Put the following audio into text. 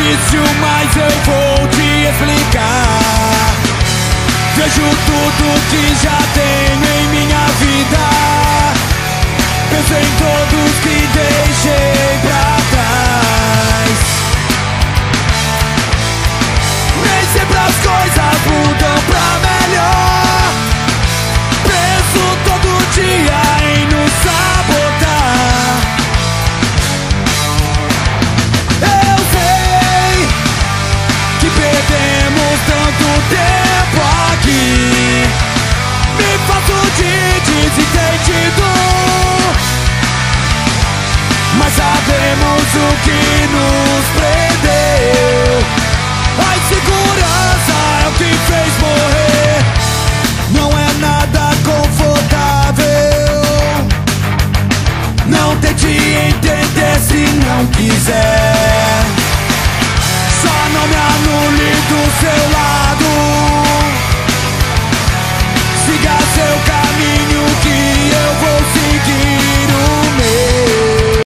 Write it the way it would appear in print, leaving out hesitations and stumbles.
difícil, mas eu vou te explicar. Vejo tudo que já tenho em minha vida. Penso em todos que deixei pra trás. Nem sempre as coisas mudam pra melhor. Penso todo dia em nos sabotar. Eu sei que perdemos tanto tempo aqui. Me faço de desentendido, mas sabemos o que nos prende.